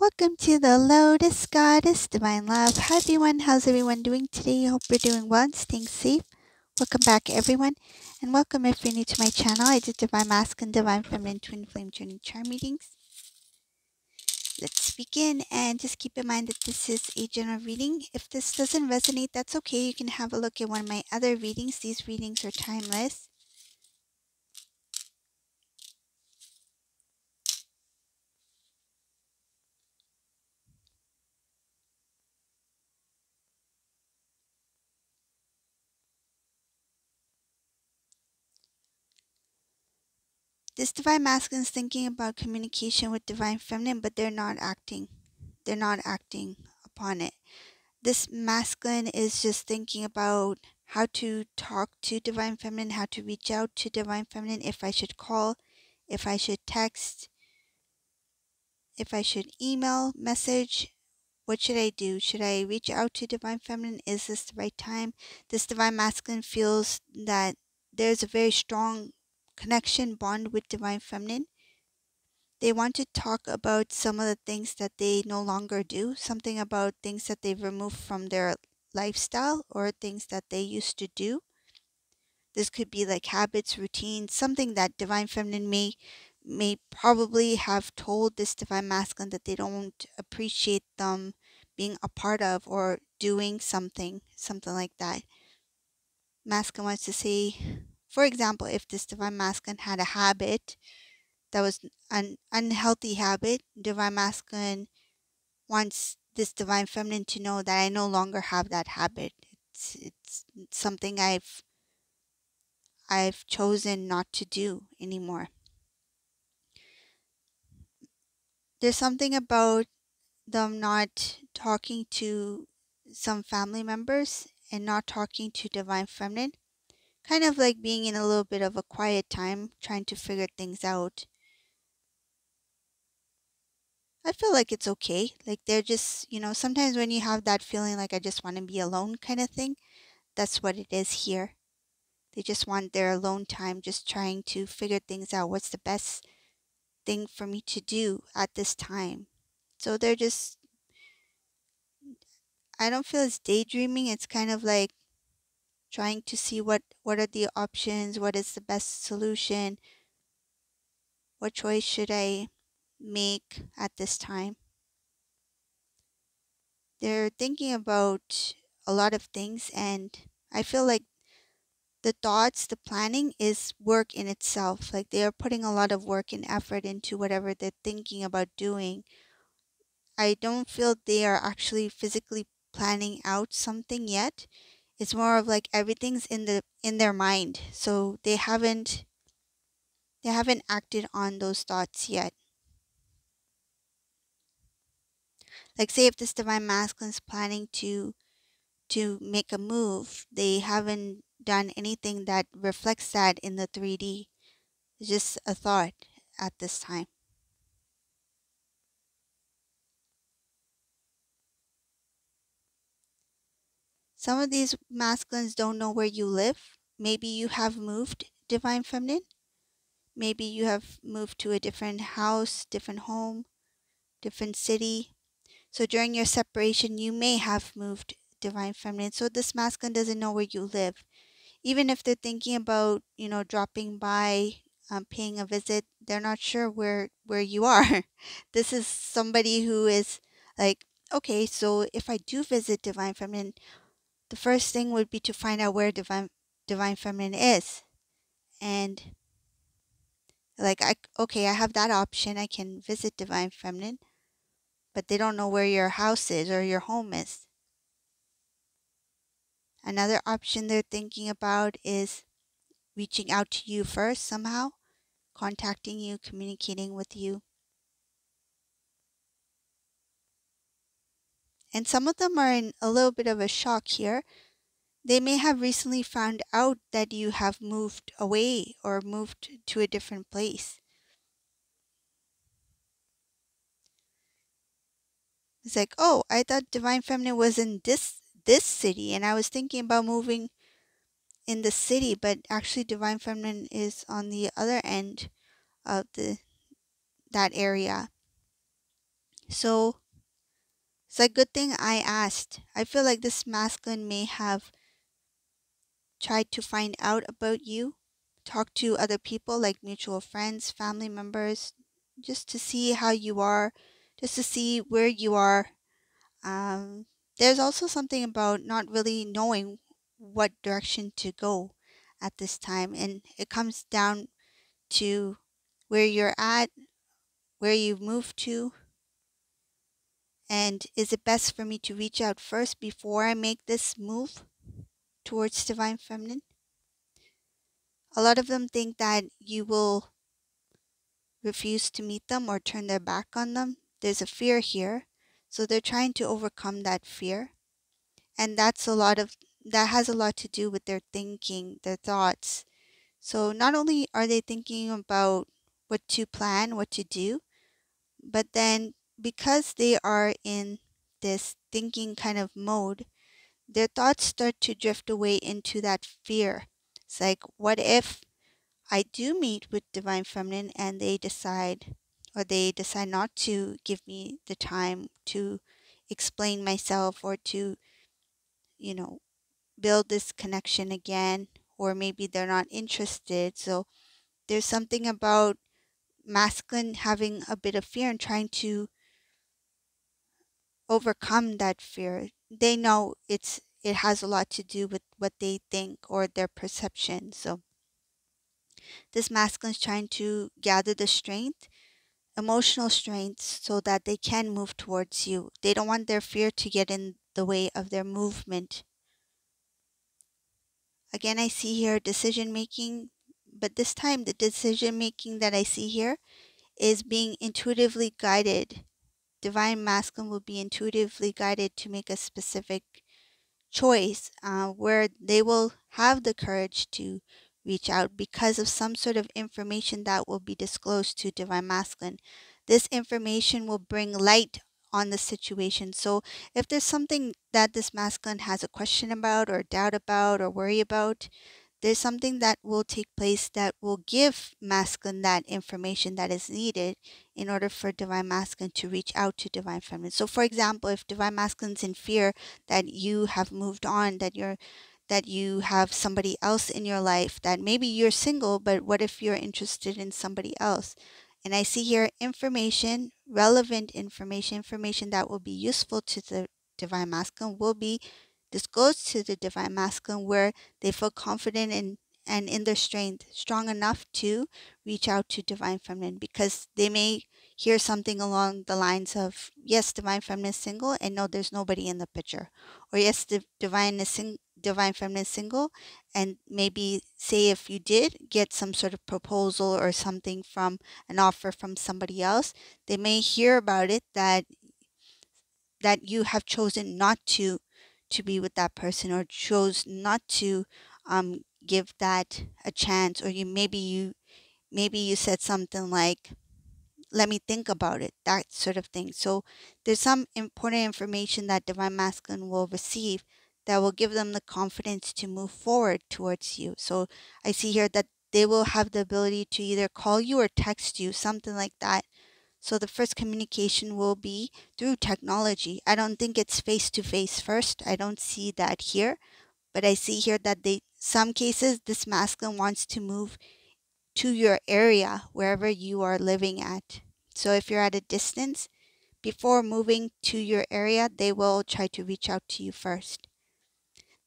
Welcome to the Lotus Goddess, Divine Love. Hi everyone, how's everyone doing today? Hope you're doing well and staying safe. Welcome back everyone, and welcome if you're new to my channel. I do Divine Masculine, Divine Feminine, Twin Flame Journey Charm readings. Let's begin, and just keep in mind that this is a general reading. If this doesn't resonate, that's okay. You can have a look at one of my other readings. These readings are timeless. This Divine Masculine is thinking about communication with Divine Feminine, but they're not acting. They're not acting upon it. This masculine is just thinking about how to talk to Divine Feminine, how to reach out to Divine Feminine, if I should call, if I should text, if I should email, message. What should I do? Should I reach out to Divine Feminine? Is this the right time? This Divine Masculine feels that there's a very strong connection, bond with Divine Feminine. They want to talk about some of the things that they no longer do, something about things that they've removed from their lifestyle or things that they used to do. This could be like habits, routines, something that Divine Feminine may probably have told this Divine Masculine that they don't appreciate them being a part of or doing something like that. Masculine wants to say, for example, if this Divine Masculine had a habit that was an unhealthy habit, Divine Masculine wants this Divine Feminine to know that I no longer have that habit. It's something I've chosen not to do anymore. There's something about them not talking to some family members and not talking to Divine Feminine. Kind of like being in a little bit of a quiet time, trying to figure things out. I feel like it's okay. Like they're just, sometimes when you have that feeling like I just want to be alone kind of thing, that's what it is here. They just want their alone time, just trying to figure things out. What's the best thing for me to do at this time? So they're just, I don't feel it's daydreaming. It's kind of like trying to see what are the options, what is the best solution, what choice should I make at this time. They're thinking about a lot of things, and I feel like the thoughts, the planning is work in itself. Like they are putting a lot of work and effort into whatever they're thinking about doing. I don't feel they are actually physically planning out something yet. It's more of like everything's in their mind. So they haven't acted on those thoughts yet. Like say if this Divine Masculine is planning to make a move, they haven't done anything that reflects that in the 3D. It's just a thought at this time. Some of these masculines don't know where you live. Maybe you have moved, Divine Feminine. Maybe you have moved to a different house, different home, different city. So during your separation, you may have moved, Divine Feminine. So this masculine doesn't know where you live. Even if they're thinking about, dropping by, paying a visit, they're not sure where you are. This is somebody who is like, okay, so if I do visit Divine Feminine, the first thing would be to find out where Divine Feminine is. And like, okay, I have that option. I can visit Divine Feminine, but they don't know where your house is or your home is. Another option they're thinking about is reaching out to you first somehow, contacting you, communicating with you. And some of them are in a little bit of a shock here. They may have recently found out that you have moved away or moved to a different place. It's like, oh, I thought Divine Feminine was in this city, and I was thinking about moving in the city, but actually Divine Feminine is on the other end of that area. So it's a good thing I asked. I feel like this masculine may have tried to find out about you, talk to other people like mutual friends, family members, just to see how you are, just to see where you are. Um, there's also something about not really knowing what direction to go at this time, and it comes down to where you're at, where you've moved to, and is it best for me to reach out first before I make this move towards divine feminine? A lot of them think that you will refuse to meet them or turn their back on them. There's a fear here. So they're trying to overcome that fear. And that has a lot to do with their thinking, their thoughts. So not only are they thinking about what to plan, what to do, but then because they are in this thinking kind of mode, their thoughts start to drift away into that fear. It's like, what if I do meet with Divine Feminine and they decide not to give me the time to explain myself or to, you know, build this connection again, or maybe they're not interested. So there's something about masculine having a bit of fear and trying to overcome that fear. They know it has a lot to do with what they think or their perception. So this masculine is trying to gather the strength, emotional strength, so that they can move towards you. They don't want their fear to get in the way of their movement. Again, I see here decision making, but this time the decision making that I see here is being intuitively guided. Divine masculine will be intuitively guided to make a specific choice where they will have the courage to reach out because of some sort of information that will be disclosed to Divine Masculine. This information will bring light on the situation. So if there's something that this masculine has a question about or doubt about or worry about, there's something that will take place that will give masculine that information that is needed in order for divine masculine to reach out to divine feminine. So for example, if divine masculine's in fear that you have moved on, that you have somebody else in your life, that maybe you're single, but what if you're interested in somebody else? And I see here information, relevant information, information that will be useful to the divine masculine will be disclosed to the divine masculine where they feel confident and in their strength, strong enough to reach out to divine feminine, because they may hear something along the lines of, yes, divine feminine is single and no, there's nobody in the picture, or yes, the divine feminine is single, and maybe say if you did get some sort of proposal or something from an offer from somebody else, they may hear about it that you have chosen not to be with that person, or chose not to give that a chance, or maybe you said something like, let me think about it, that sort of thing. So there's some important information that divine masculine will receive that will give them the confidence to move forward towards you. So I see here that they will have the ability to either call you or text you, something like that. So the first communication will be through technology. I don't think it's face to face first. I don't see that here, but I see here that some cases this masculine wants to move to your area wherever you are living at. So if you're at a distance, before moving to your area, they will try to reach out to you first.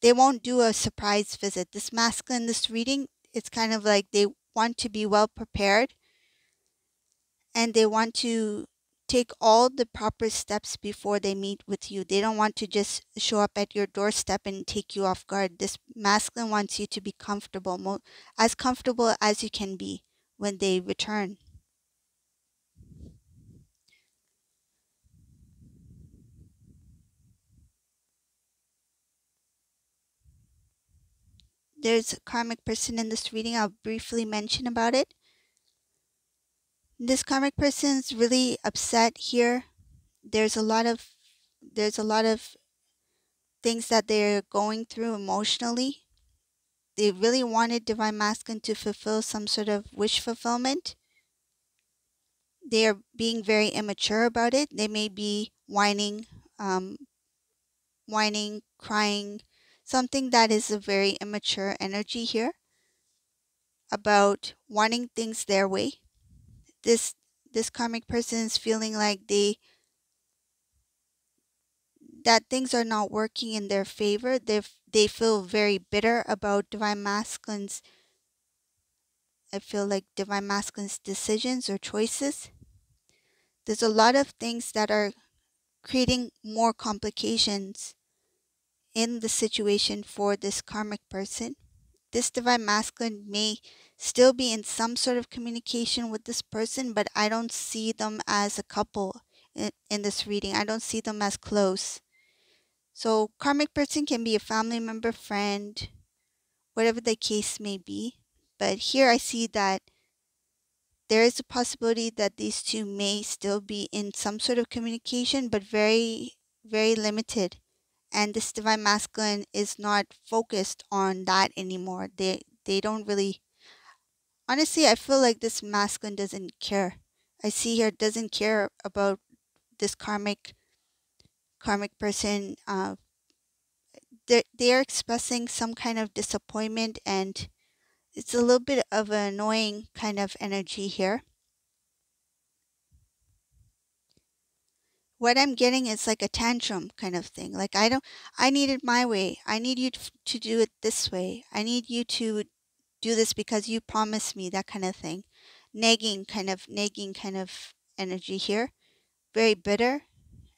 They won't do a surprise visit. This masculine, this reading, it's kind of like they want to be well prepared, and they want to take all the proper steps before they meet with you. They don't want to just show up at your doorstep and take you off guard. This masculine wants you to be comfortable, as comfortable as you can be when they return. There's a karmic person in this reading. I'll briefly mention about it. This karmic person is really upset here. There's a lot of things that they're going through emotionally. They really wanted divine masculine to fulfill some sort of wish fulfillment. They are being very immature about it. They may be um, whining, crying, something that is a very immature energy here about wanting things their way. This this karmic person is feeling like that things are not working in their favor. They feel very bitter about divine masculines. I feel like divine masculine's decisions or choices. There's a lot of things that are creating more complications in the situation for this karmic person. This divine masculine may still be in some sort of communication with this person, but I don't see them as a couple in this reading. I don't see them as close. So, karmic person can be a family member, friend, whatever the case may be. But here I see that there is a possibility that these two may still be in some sort of communication, but very, very limited. And this divine masculine is not focused on that anymore. They don't really, honestly, I feel like this masculine doesn't care. I see here doesn't care about this karmic person. They're expressing some kind of disappointment, and it's a little bit of an annoying kind of energy here. What I'm getting is like a tantrum kind of thing. Like I need it my way. I need you to do it this way. I need you to do this because you promised me, that kind of thing. Nagging kind of energy here. Very bitter,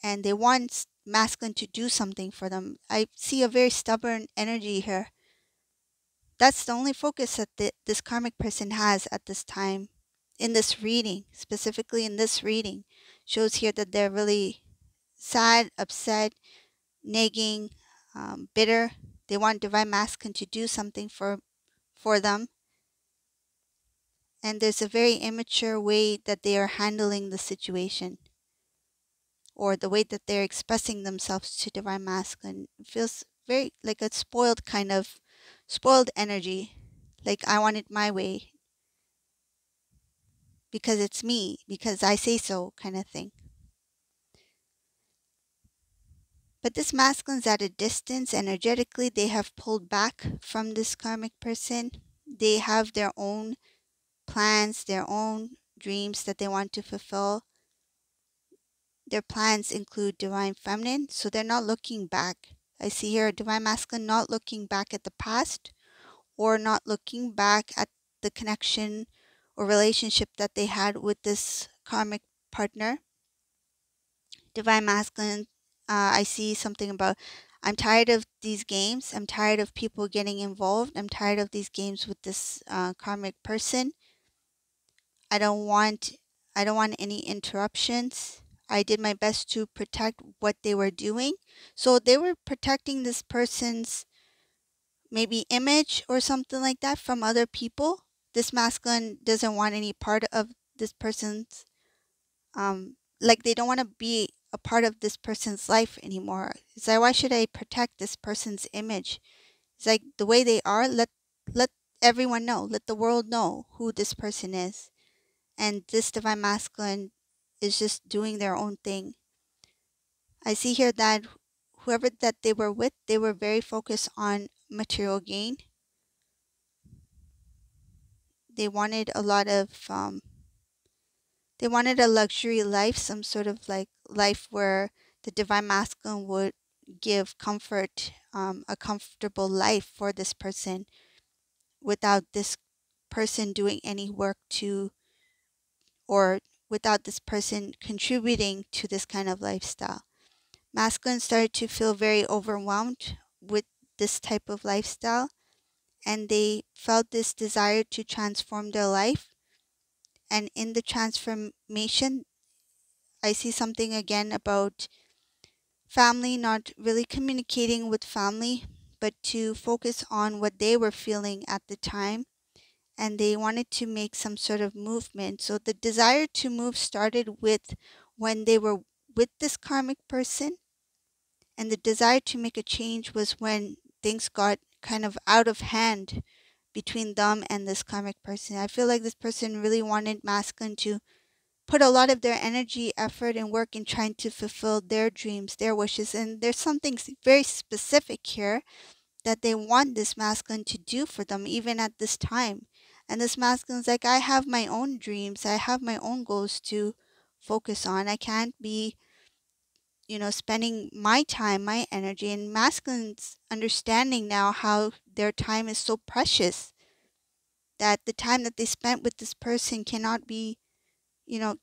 and they want masculine to do something for them. I see a very stubborn energy here. That's the only focus that this karmic person has at this time in this reading, specifically in this reading. Shows here that they're really sad, upset, nagging, bitter. They want divine masculine to do something for them. And there's a very immature way that they are handling the situation, or the way that they're expressing themselves to divine masculine. It feels very like a spoiled energy. Like I want it my way because it's me, because I say so kind of thing. But this masculine's at a distance energetically. They have pulled back from this karmic person. They have their own plans, their own dreams that they want to fulfill. Their plans include divine feminine, so they're not looking back. I see here a divine masculine not looking back at the past, or not looking back at the connection or relationship that they had with this karmic partner. Divine masculine, I see something about, I'm tired of these games. I'm tired of people getting involved. I'm tired of these games with this karmic person. I don't want I don't want any interruptions. I did my best to protect what they were doing. So they were protecting this person's maybe image or something like that from other people. This masculine doesn't want any part of this person's like they don't want to be a part of this person's life anymore. It's like, why should I protect this person's image? It's like the way they are, let everyone know, let the world know who this person is. And this divine masculine is just doing their own thing. I see here that whoever that they were with, they were very focused on material gain. They wanted a lot of they wanted a luxury life, some sort of like life where the divine masculine would give comfort, a comfortable life for this person without this person doing any work to, or without this person contributing to this kind of lifestyle. Masculine started to feel very overwhelmed with this type of lifestyle, and they felt this desire to transform their life. And in the transformation, I see something again about family, not really communicating with family, but to focus on what they were feeling at the time. And they wanted to make some sort of movement. So the desire to move started with when they were with this karmic person. And the desire to make a change was when things got kind of out of hand between them and this karmic person. I feel like this person really wanted masculine to put a lot of their energy, effort, and work in trying to fulfill their dreams, their wishes. And there's something very specific here that they want this masculine to do for them, even at this time. And this masculine's like, I have my own dreams, I have my own goals to focus on. I can't be, spending my time, my energy. And masculines understanding now how their time is so precious, that the time that they spent with this person cannot be,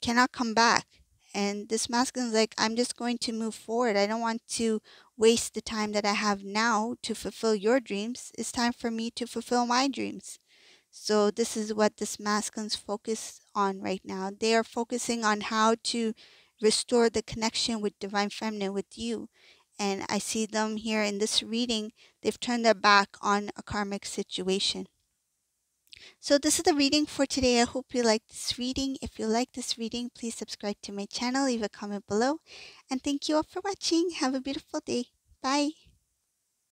cannot come back. And this masculine is like, I'm just going to move forward. I don't want to waste the time that I have now to fulfill your dreams. It's time for me to fulfill my dreams. So this is what this masculine's focus on right now. They are focusing on how to restore the connection with divine feminine, with you. And I see them here in this reading. They've turned their back on a karmic situation. So this is the reading for today. I hope you like this reading. If you like this reading, please subscribe to my channel, leave a comment below. And thank you all for watching. Have a beautiful day. Bye.